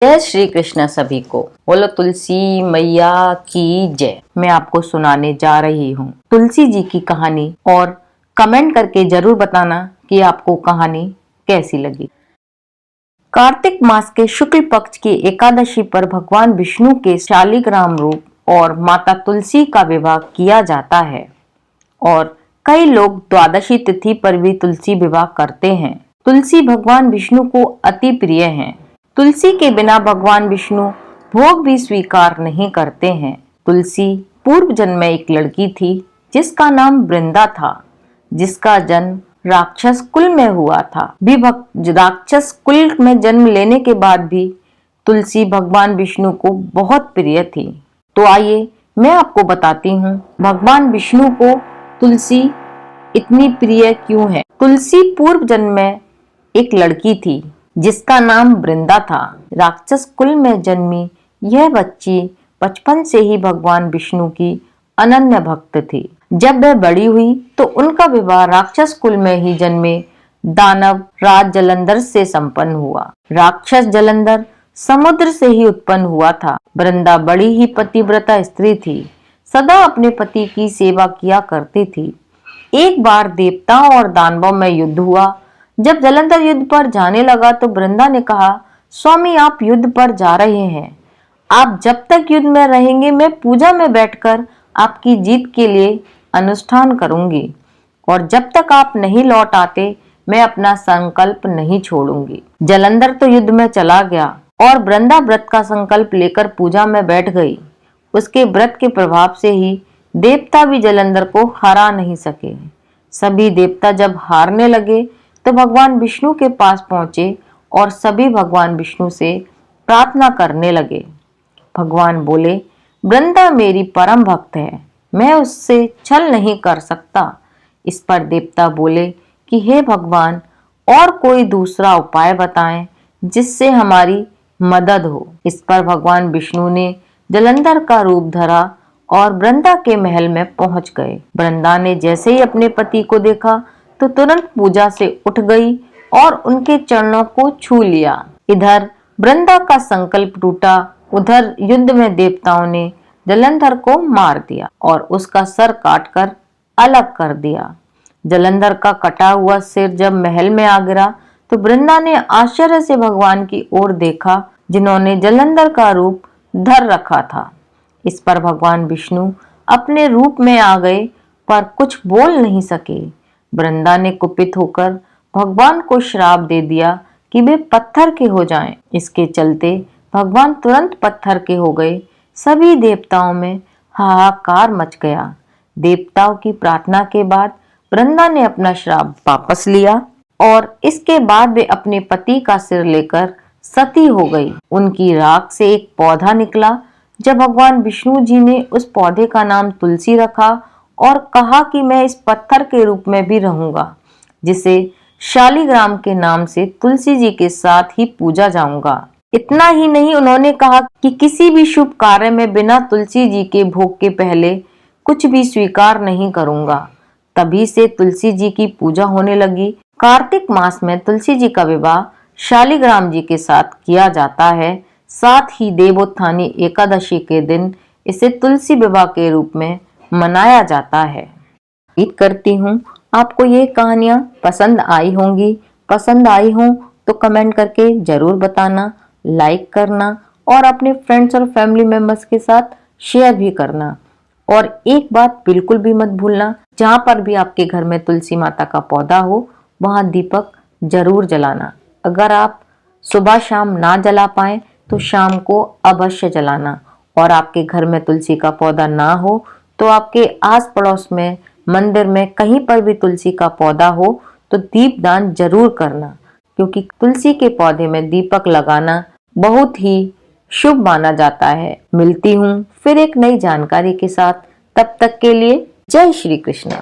जय श्री कृष्ण सभी को। बोलो तुलसी मैया की जय। मैं आपको सुनाने जा रही हूँ तुलसी जी की कहानी और कमेंट करके जरूर बताना कि आपको कहानी कैसी लगी। कार्तिक मास के शुक्ल पक्ष की एकादशी पर भगवान विष्णु के शालिग्राम रूप और माता तुलसी का विवाह किया जाता है और कई लोग द्वादशी तिथि पर भी तुलसी विवाह करते हैं। तुलसी भगवान विष्णु को अति प्रिय है। तुलसी के बिना भगवान विष्णु भोग भी स्वीकार नहीं करते हैं। तुलसी पूर्व जन्म में एक लड़की थी जिसका नाम वृंदा था, जिसका जन्म राक्षस कुल में हुआ था। राक्षस कुल में जन्म लेने के बाद भी तुलसी भगवान विष्णु को बहुत प्रिय थी। तो आइए मैं आपको बताती हूँ भगवान विष्णु को तुलसी इतनी प्रिय क्यों है। तुलसी पूर्व जन्म में एक लड़की थी जिसका नाम वृंदा था। राक्षस कुल में जन्मी यह बच्ची बचपन से ही भगवान विष्णु की अनन्य भक्त थी। जब वह बड़ी हुई तो उनका विवाह राक्षस कुल में ही जन्मे दानव राज जलंधर से संपन्न हुआ। राक्षस जलंधर समुद्र से ही उत्पन्न हुआ था। वृंदा बड़ी ही पतिव्रता स्त्री थी, सदा अपने पति की सेवा किया करती थी। एक बार देवताओं और दानवों में युद्ध हुआ। जब जलंधर युद्ध पर जाने लगा तो वृंदा ने कहा, स्वामी आप युद्ध पर जा रहे हैं, आप जब तक युद्ध में रहेंगे मैं पूजा में बैठकर आपकी जीत के लिए अनुष्ठान करूंगी और जब तक आप नहीं लौट आते मैं अपना संकल्प नहीं छोड़ूंगी। जलंधर तो युद्ध में चला गया और वृंदा व्रत का संकल्प लेकर पूजा में बैठ गई। उसके व्रत के प्रभाव से ही देवता भी जलंधर को हरा नहीं सके। सभी देवता जब हारने लगे तो भगवान विष्णु के पास पहुंचे और सभी भगवान विष्णु से प्रार्थना करने लगे। भगवान बोले, वृंदा मेरी परम भक्त है, मैं उससे छल नहीं कर सकता। इस पर देवता बोले कि हे भगवान और कोई दूसरा उपाय बताएं जिससे हमारी मदद हो। इस पर भगवान विष्णु ने जलंधर का रूप धरा और वृंदा के महल में पहुंच गए। वृंदा ने जैसे ही अपने पति को देखा तो तुरंत पूजा से उठ गई और उनके चरणों को छू लिया। इधर वृंदा का संकल्प टूटा, उधर युद्ध में देवताओं ने जलंधर को मार दिया और उसका सर काटकर अलग कर दिया। जलंधर का कटा हुआ सिर जब महल में आ गिरा तो वृंदा ने आश्चर्य से भगवान की ओर देखा जिन्होंने जलंधर का रूप धर रखा था। इस पर भगवान विष्णु अपने रूप में आ गए पर कुछ बोल नहीं सके। वृंदा ने कुपित होकर भगवान को श्राप दे दिया कि वे पत्थर के हो जाएं। इसके चलते भगवान तुरंत पत्थर के हो गए। सभी देवताओं में हाहाकार मच गया। देवताओं की प्रार्थना के बाद वृंदा ने अपना श्राप वापस लिया और इसके बाद वे अपने पति का सिर लेकर सती हो गई। उनकी राख से एक पौधा निकला। जब भगवान विष्णु जी ने उस पौधे का नाम तुलसी रखा और कहा कि मैं इस पत्थर के रूप में भी रहूंगा, जिसे शालिग्राम के नाम से तुलसी जी के साथ ही पूजा जाऊंगा। इतना ही नहीं, उन्होंने कहा कि किसी भी शुभ कार्य में बिना तुलसी जी के भोग के पहले कुछ भी स्वीकार नहीं करूंगा। तभी से तुलसी जी की पूजा होने लगी। कार्तिक मास में तुलसी जी का विवाह शालिग्राम जी के साथ किया जाता है। साथ ही देवोत्थानी एकादशी के दिन इसे तुलसी विवाह के रूप में मनाया जाता है। उम्मीद करती हूँ आपको ये कहानियाँ पसंद आई होंगी। पसंद आई हो तो कमेंट करके जरूर बताना, लाइक करना और अपने फ्रेंड्स और फैमिली मेंबर्स के साथ शेयर भी करना। और एक बात बिल्कुल भी मत भूलना, जहाँ पर भी आपके घर में तुलसी माता का पौधा हो वहाँ दीपक जरूर जलाना। अगर आप सुबह शाम ना जला पाए तो शाम को अवश्य जलाना। और आपके घर में तुलसी का पौधा ना हो तो आपके आस पड़ोस में मंदिर में कहीं पर भी तुलसी का पौधा हो तो दीपदान जरूर करना, क्योंकि तुलसी के पौधे में दीपक लगाना बहुत ही शुभ माना जाता है। मिलती हूँ फिर एक नई जानकारी के साथ, तब तक के लिए जय श्री कृष्ण।